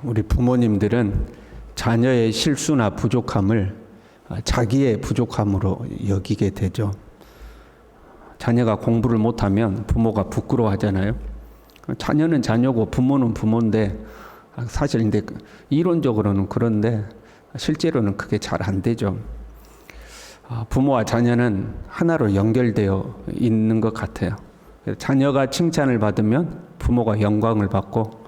우리 부모님들은 자녀의 실수나 부족함을 자기의 부족함으로 여기게 되죠. 자녀가 공부를 못하면 부모가 부끄러워하잖아요. 자녀는 자녀고 부모는 부모인데, 사실 근데 이론적으로는 그런데 실제로는 그게 잘 안 되죠. 부모와 자녀는 하나로 연결되어 있는 것 같아요. 자녀가 칭찬을 받으면 부모가 영광을 받고,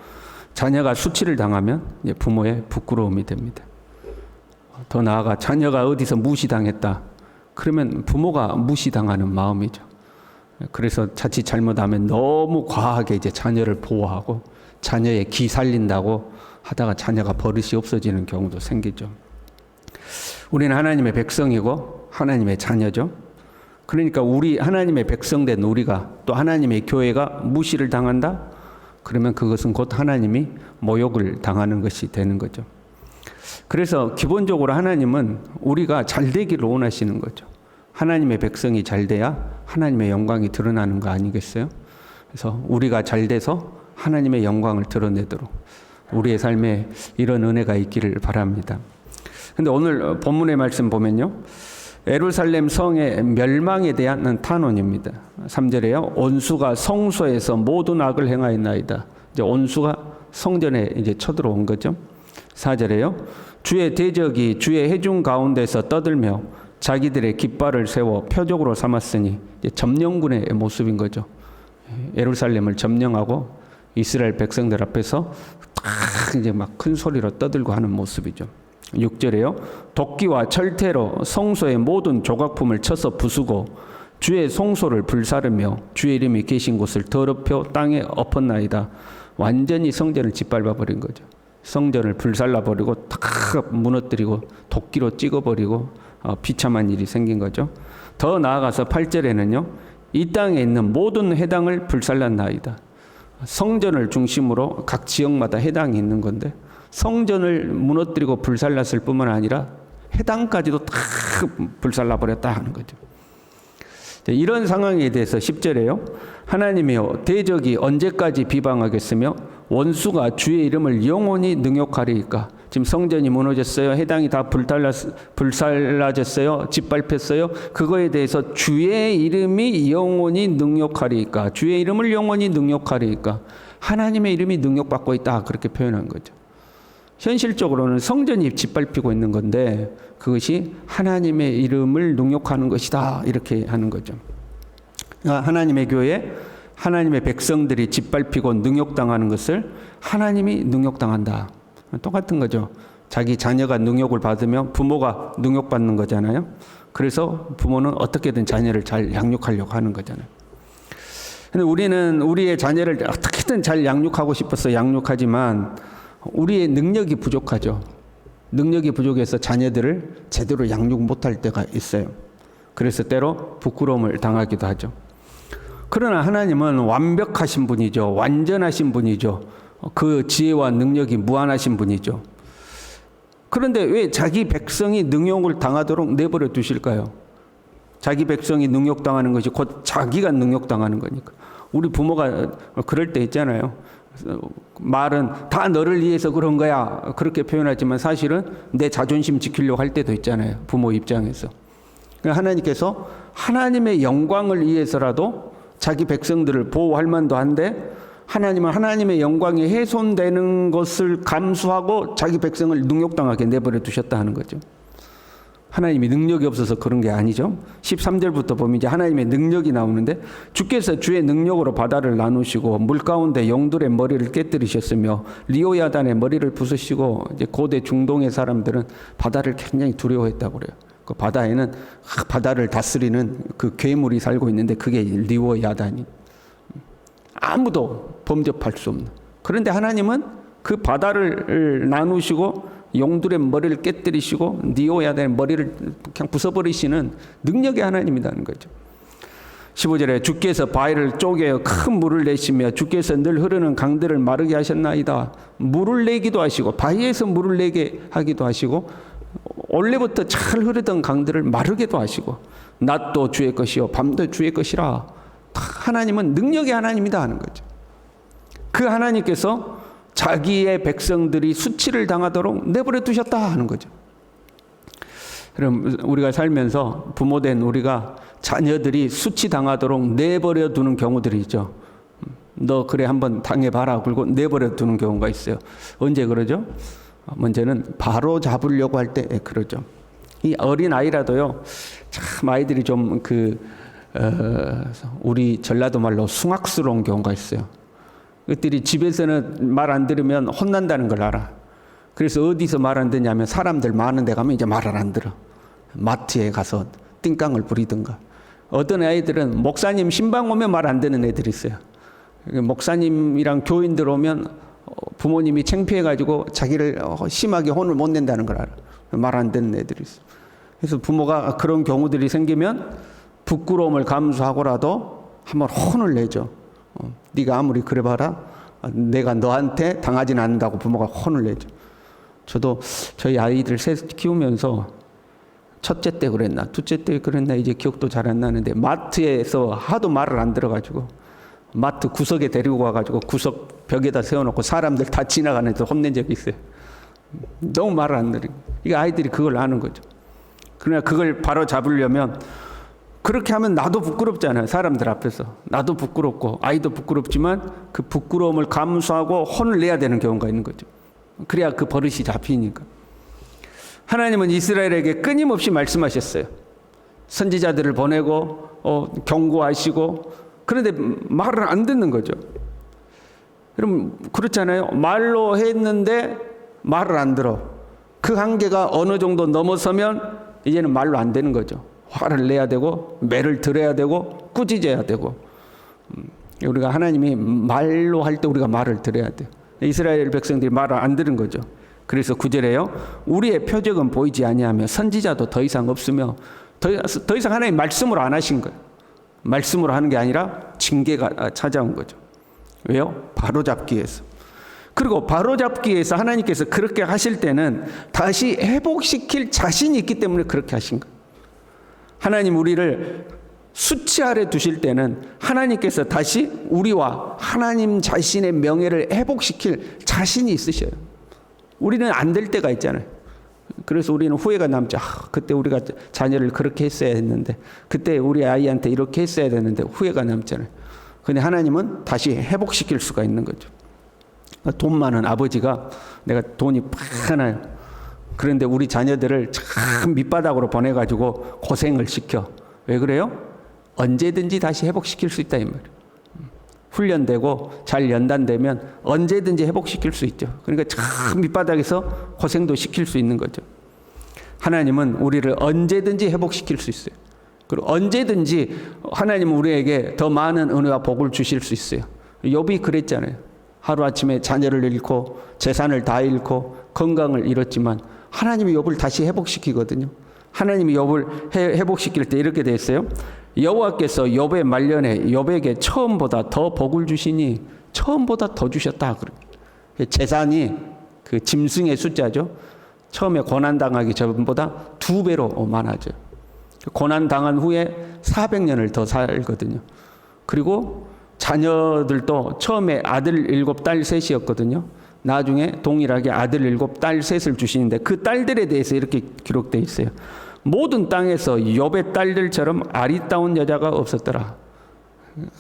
자녀가 수치를 당하면 부모의 부끄러움이 됩니다. 더 나아가 자녀가 어디서 무시당했다 그러면 부모가 무시당하는 마음이죠. 그래서 자칫 잘못하면 너무 과하게 이제 자녀를 보호하고 자녀의 기 살린다고 하다가 자녀가 버릇이 없어지는 경우도 생기죠. 우리는 하나님의 백성이고 하나님의 자녀죠. 그러니까 우리 하나님의 백성된 우리가 또 하나님의 교회가 무시를 당한다? 그러면 그것은 곧 하나님이 모욕을 당하는 것이 되는 거죠. 그래서 기본적으로 하나님은 우리가 잘 되기를 원하시는 거죠. 하나님의 백성이 잘 돼야 하나님의 영광이 드러나는 거 아니겠어요? 그래서 우리가 잘 돼서 하나님의 영광을 드러내도록 우리의 삶에 이런 은혜가 있기를 바랍니다. 근데 오늘 본문의 말씀 보면요, 예루살렘 성의 멸망에 대한 탄원입니다. 3절에요. 온수가 성소에서 모든 악을 행하였나이다. 이제 온수가 성전에 이제 쳐들어온 거죠. 4절에요. 주의 대적이 주의 회중 가운데서 떠들며 자기들의 깃발을 세워 표적으로 삼았으니, 이제 점령군의 모습인 거죠. 예루살렘을 점령하고 이스라엘 백성들 앞에서 딱 이제 막 큰 소리로 떠들고 하는 모습이죠. 6절에요. 도끼와 철퇴로 성소의 모든 조각품을 쳐서 부수고 주의 성소를 불사르며 주의 이름이 계신 곳을 더럽혀 땅에 엎었나이다. 완전히 성전을 짓밟아 버린 거죠. 성전을 불살라 버리고 탁 무너뜨리고 도끼로 찍어버리고 비참한 일이 생긴 거죠. 더 나아가서 8절에는요. 이 땅에 있는 모든 회당을 불살랐나이다. 성전을 중심으로 각 지역마다 회당이 있는 건데 성전을 무너뜨리고 불살랐을 뿐만 아니라 회당까지도 다 불살라버렸다 하는 거죠. 이런 상황에 대해서 10절에요. 하나님이여 대적이 언제까지 비방하겠으며 원수가 주의 이름을 영원히 능욕하리이까. 지금 성전이 무너졌어요. 회당이 다 불살라졌어요. 짓밟혔어요. 그거에 대해서 주의 이름이 영원히 능욕하리이까. 주의 이름을 영원히 능욕하리이까. 하나님의 이름이 능욕받고 있다. 그렇게 표현한 거죠. 현실적으로는 성전이 짓밟히고 있는 건데 그것이 하나님의 이름을 능욕하는 것이다. 이렇게 하는 거죠. 하나님의 교회, 하나님의 백성들이 짓밟히고 능욕당하는 것을 하나님이 능욕당한다. 똑같은 거죠. 자기 자녀가 능욕을 받으면 부모가 능욕받는 거잖아요. 그래서 부모는 어떻게든 자녀를 잘 양육하려고 하는 거잖아요. 근데 우리는 우리의 자녀를 어떻게든 잘 양육하고 싶어서 양육하지만 우리의 능력이 부족하죠. 능력이 부족해서 자녀들을 제대로 양육 못할 때가 있어요. 그래서 때로 부끄러움을 당하기도 하죠. 그러나 하나님은 완벽하신 분이죠. 완전하신 분이죠. 그 지혜와 능력이 무한하신 분이죠. 그런데 왜 자기 백성이 능욕을 당하도록 내버려 두실까요? 자기 백성이 능욕당하는 것이 곧 자기가 능욕당하는 거니까. 우리 부모가 그럴 때 있잖아요. 말은 다 너를 위해서 그런 거야 그렇게 표현하지만 사실은 내 자존심 지키려고 할 때도 있잖아요. 부모 입장에서. 하나님께서 하나님의 영광을 위해서라도 자기 백성들을 보호할 만도 한데 하나님은 하나님의 영광이 훼손되는 것을 감수하고 자기 백성을 능욕당하게 내버려 두셨다 하는 거죠. 하나님이 능력이 없어서 그런 게 아니죠. 13절부터 보면 이제 하나님의 능력이 나오는데 주께서 주의 능력으로 바다를 나누시고 물 가운데 용들의 머리를 깨뜨리셨으며 리오야단의 머리를 부수시고 이제 고대 중동의 사람들은 바다를 굉장히 두려워했다고 그래요. 그 바다에는 바다를 다스리는 그 괴물이 살고 있는데 그게 리오야단이 아무도 범접할 수 없는. 그런데 하나님은 그 바다를 나누시고 용들의 머리를 깨뜨리시고 리오야단의 머리를 그냥 부숴버리시는 능력의 하나님이라는 거죠. 15절에 주께서 바위를 쪼개어 큰 물을 내시며 주께서 늘 흐르는 강들을 마르게 하셨나이다. 물을 내기도 하시고 바위에서 물을 내게 하기도 하시고 원래부터 잘 흐르던 강들을 마르게도 하시고 낮도 주의 것이요 밤도 주의 것이라. 하나님은 능력의 하나님이다 하는 거죠. 그 하나님께서 자기의 백성들이 수치를 당하도록 내버려 두셨다 하는 거죠. 그럼 우리가 살면서 부모된 우리가 자녀들이 수치 당하도록 내버려 두는 경우들이 있죠. 너 그래 한번 당해봐라 그리고 내버려 두는 경우가 있어요. 언제 그러죠? 문제는 바로 잡으려고 할 때 그러죠. 이 어린 아이라도요, 참 아이들이 좀 우리 전라도 말로 숭악스러운 경우가 있어요. 그들이 집에서는 말 안 들으면 혼난다는 걸 알아. 그래서 어디서 말 안 듣냐면 사람들 많은 데 가면 이제 말을 안 들어. 마트에 가서 띵깡을 부리든가. 어떤 아이들은 목사님 신방 오면 말 안 듣는 애들이 있어요. 목사님이랑 교인들 오면 부모님이 창피해가지고 자기를 심하게 혼을 못 낸다는 걸 알아. 말 안 듣는 애들이 있어. 그래서 부모가 그런 경우들이 생기면 부끄러움을 감수하고라도 한번 혼을 내죠. 네가 아무리 그래 봐라, 내가 너한테 당하지는 않는다고 부모가 혼을 내죠. 저도 저희 아이들 셋 키우면서 첫째 때 그랬나 둘째 때 그랬나 이제 기억도 잘 안 나는데 마트에서 하도 말을 안 들어가지고 마트 구석에 데리고 가가지고 구석 벽에다 세워놓고 사람들 다 지나가는 데서 혼낸 적이 있어요. 너무 말을 안 들으니까. 이게 아이들이 그걸 아는 거죠. 그러나 그걸 바로 잡으려면 그렇게 하면 나도 부끄럽잖아요. 사람들 앞에서. 나도 부끄럽고 아이도 부끄럽지만 그 부끄러움을 감수하고 혼을 내야 되는 경우가 있는 거죠. 그래야 그 버릇이 잡히니까. 하나님은 이스라엘에게 끊임없이 말씀하셨어요. 선지자들을 보내고 경고하시고 그런데 말을 안 듣는 거죠. 그럼 그렇잖아요. 말로 했는데 말을 안 들어. 그 한계가 어느 정도 넘어서면 이제는 말로 안 되는 거죠. 화를 내야 되고 매를 들어야 되고 꾸짖어야 되고. 우리가 하나님이 말로 할 때 우리가 말을 들어야 돼요. 이스라엘 백성들이 말을 안 들은 거죠. 그래서 9절에요. 우리의 표적은 보이지 아니하며 선지자도 더 이상 없으며 더 이상 하나님 말씀으로 안 하신 거예요. 말씀으로 하는 게 아니라 징계가 찾아온 거죠. 왜요? 바로잡기 위해서. 그리고 바로잡기 위해서 하나님께서 그렇게 하실 때는 다시 회복시킬 자신이 있기 때문에 그렇게 하신 거예요. 하나님 우리를 수치 아래 두실 때는 하나님께서 다시 우리와 하나님 자신의 명예를 회복시킬 자신이 있으셔요. 우리는 안 될 때가 있잖아요. 그래서 우리는 후회가 남죠. 그때 우리가 자녀를 그렇게 했어야 했는데, 그때 우리 아이한테 이렇게 했어야 되는데 후회가 남잖아요. 근데 하나님은 다시 회복시킬 수가 있는 거죠. 돈 많은 아버지가 내가 돈이 많아요. 그런데 우리 자녀들을 참 밑바닥으로 보내가지고 고생을 시켜. 왜 그래요? 언제든지 다시 회복시킬 수 있다 이 말이에요. 훈련되고 잘 연단되면 언제든지 회복시킬 수 있죠. 그러니까 참 밑바닥에서 고생도 시킬 수 있는 거죠. 하나님은 우리를 언제든지 회복시킬 수 있어요. 그리고 언제든지 하나님은 우리에게 더 많은 은혜와 복을 주실 수 있어요. 욥이 그랬잖아요. 하루아침에 자녀를 잃고 재산을 다 잃고 건강을 잃었지만 하나님이 욥을 다시 회복시키거든요. 하나님이 욥을 회복시킬 때 이렇게 돼 있어요. 여호와께서 욥의 말년에 욥에게 처음보다 더 복을 주시니 처음보다 더 주셨다. 재산이 그 짐승의 숫자죠. 처음에 고난당하기 전보다 2배로 많아져요. 고난당한 후에 400년을 더 살거든요. 그리고 자녀들도 처음에 아들 7, 딸 3이었거든요. 나중에 동일하게 아들 7, 딸 3을 주시는데 그 딸들에 대해서 이렇게 기록되어 있어요. 모든 땅에서 욥의 딸들처럼 아리따운 여자가 없었더라.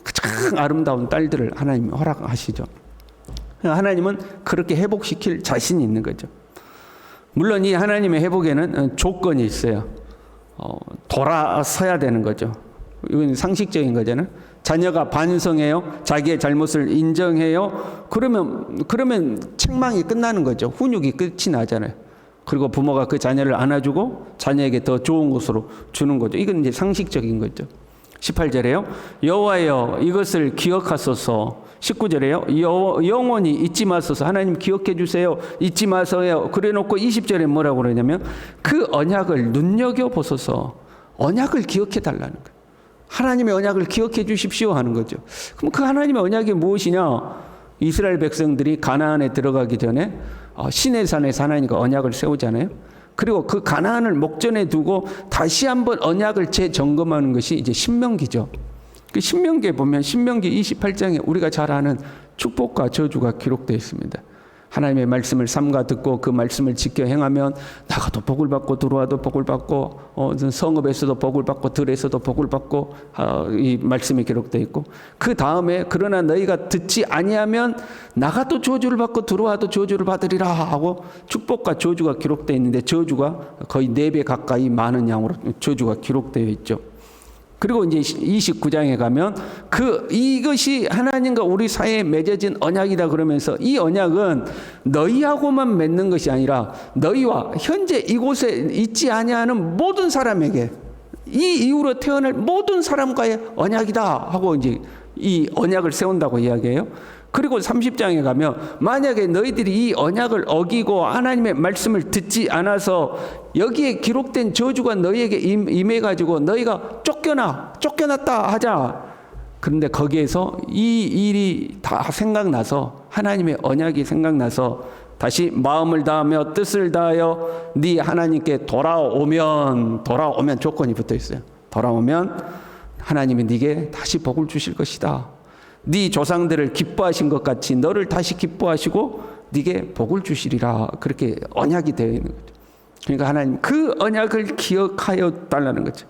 가장 아름다운 딸들을 하나님이 허락하시죠. 하나님은 그렇게 회복시킬 자신이 있는 거죠. 물론 이 하나님의 회복에는 조건이 있어요. 돌아서야 되는 거죠. 이건 상식적인 거잖아요. 자녀가 반성해요. 자기의 잘못을 인정해요. 그러면 책망이 끝나는 거죠. 훈육이 끝이 나잖아요. 그리고 부모가 그 자녀를 안아주고 자녀에게 더 좋은 곳으로 주는 거죠. 이건 이제 상식적인 거죠. 18절에요. 여호와여 이것을 기억하소서. 19절에요. 영원히 잊지 마소서. 하나님 기억해 주세요. 잊지 마세요. 그래놓고 20절에 뭐라고 그러냐면 그 언약을 눈여겨보소서. 언약을 기억해 달라는 거예요. 하나님의 언약을 기억해 주십시오 하는 거죠. 그럼 그 하나님의 언약이 무엇이냐? 이스라엘 백성들이 가나안에 들어가기 전에 시내산에서 하나님과 언약을 세우잖아요. 그리고 그 가나안을 목전에 두고 다시 한번 언약을 재점검하는 것이 이제 신명기죠. 그 신명기에 보면 신명기 28장에 우리가 잘 아는 축복과 저주가 기록되어 있습니다. 하나님의 말씀을 삼가 듣고 그 말씀을 지켜 행하면 나가도 복을 받고 들어와도 복을 받고 성읍에서도 복을 받고 들에서도 복을 받고 이 말씀이 기록되어 있고, 그 다음에 그러나 너희가 듣지 아니하면 나가도 저주를 받고 들어와도 저주를 받으리라 하고 축복과 저주가 기록되어 있는데, 저주가 거의 4배 가까이 많은 양으로 저주가 기록되어 있죠. 그리고 이제 29장에 가면 이것이 하나님과 우리 사이에 맺어진 언약이다 그러면서, 이 언약은 너희하고만 맺는 것이 아니라 너희와 현재 이곳에 있지 아니하는 모든 사람에게, 이 이후로 태어날 모든 사람과의 언약이다 하고 이제 이 언약을 세운다고 이야기해요. 그리고 30장에 가면 만약에 너희들이 이 언약을 어기고 하나님의 말씀을 듣지 않아서 여기에 기록된 저주가 너희에게 임해가지고 너희가 쫓겨났다 하자. 그런데 거기에서 이 일이 다 생각나서, 하나님의 언약이 생각나서 다시 마음을 다하며 뜻을 다하여 네 하나님께 돌아오면 조건이 붙어 있어요. 돌아오면 하나님이 네게 다시 복을 주실 것이다. 네 조상들을 기뻐하신 것 같이 너를 다시 기뻐하시고 네게 복을 주시리라. 그렇게 언약이 되어 있는 거죠. 그러니까 하나님 그 언약을 기억하여 달라는 거죠.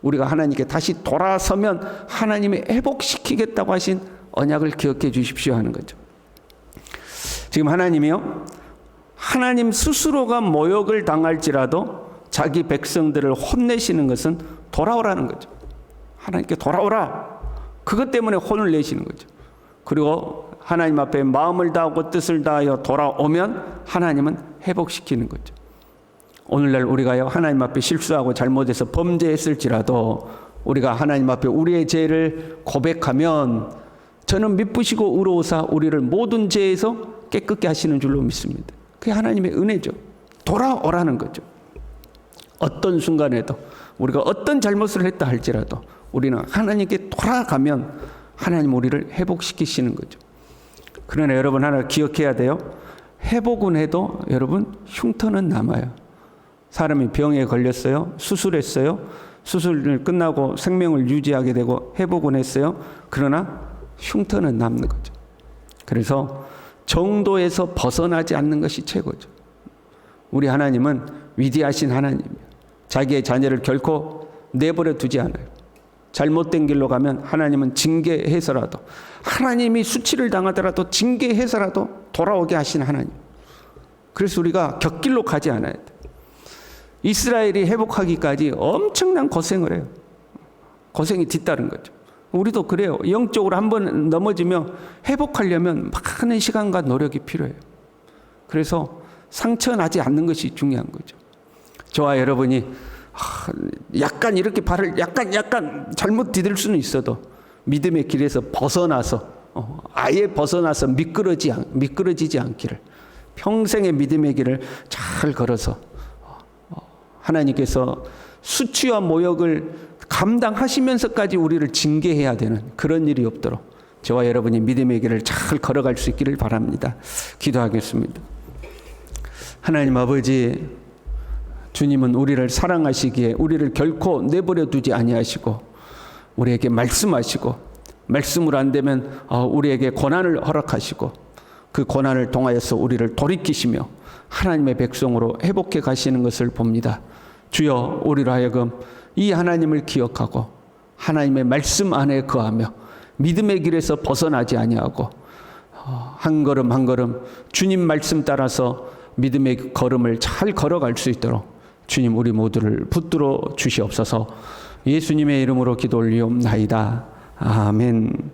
우리가 하나님께 다시 돌아서면 하나님이 회복시키겠다고 하신 언약을 기억해 주십시오 하는 거죠. 지금 하나님이요, 하나님 스스로가 모욕을 당할지라도 자기 백성들을 혼내시는 것은 돌아오라는 거죠. 하나님께 돌아오라. 그것 때문에 혼을 내시는 거죠. 그리고 하나님 앞에 마음을 다하고 뜻을 다하여 돌아오면 하나님은 회복시키는 거죠. 오늘날 우리가요, 하나님 앞에 실수하고 잘못해서 범죄했을지라도 우리가 하나님 앞에 우리의 죄를 고백하면 저는 미쁘시고 의로우사 우리를 모든 죄에서 깨끗게 하시는 줄로 믿습니다. 그게 하나님의 은혜죠. 돌아오라는 거죠. 어떤 순간에도 우리가 어떤 잘못을 했다 할지라도 우리는 하나님께 돌아가면 하나님 우리를 회복시키시는 거죠. 그러나 여러분 하나 기억해야 돼요. 회복은 해도 여러분 흉터는 남아요. 사람이 병에 걸렸어요. 수술했어요. 수술을 끝나고 생명을 유지하게 되고 회복은 했어요. 그러나 흉터는 남는 거죠. 그래서 정도에서 벗어나지 않는 것이 최고죠. 우리 하나님은 위대하신 하나님이에요. 자기의 자녀를 결코 내버려 두지 않아요. 잘못된 길로 가면 하나님은 징계해서라도, 하나님이 수치를 당하더라도 징계해서라도 돌아오게 하신 하나님. 그래서 우리가 곁길로 가지 않아야 돼. 이스라엘이 회복하기까지 엄청난 고생을 해요. 고생이 뒤따른 거죠. 우리도 그래요. 영적으로 한번 넘어지면 회복하려면 많은 시간과 노력이 필요해요. 그래서 상처나지 않는 것이 중요한 거죠. 저와 여러분이 약간 이렇게 발을 약간 잘못 디딜 수는 있어도 믿음의 길에서 벗어나서 아예 벗어나서 미끄러지지 않기를, 평생의 믿음의 길을 잘 걸어서 하나님께서 수치와 모욕을 감당하시면서까지 우리를 징계해야 되는 그런 일이 없도록 저와 여러분이 믿음의 길을 잘 걸어갈 수 있기를 바랍니다. 기도하겠습니다. 하나님 아버지, 주님은 우리를 사랑하시기에 우리를 결코 내버려 두지 아니하시고 우리에게 말씀하시고, 말씀으로 안 되면 우리에게 고난을 허락하시고 그 고난을 통하여서 우리를 돌이키시며 하나님의 백성으로 회복해 가시는 것을 봅니다. 주여, 우리로 하여금 이 하나님을 기억하고 하나님의 말씀 안에 거하며 믿음의 길에서 벗어나지 아니하고 한 걸음 한 걸음 주님 말씀 따라서 믿음의 걸음을 잘 걸어갈 수 있도록 주님 우리 모두를 붙들어 주시옵소서. 예수님의 이름으로 기도 올리옵나이다. 아멘.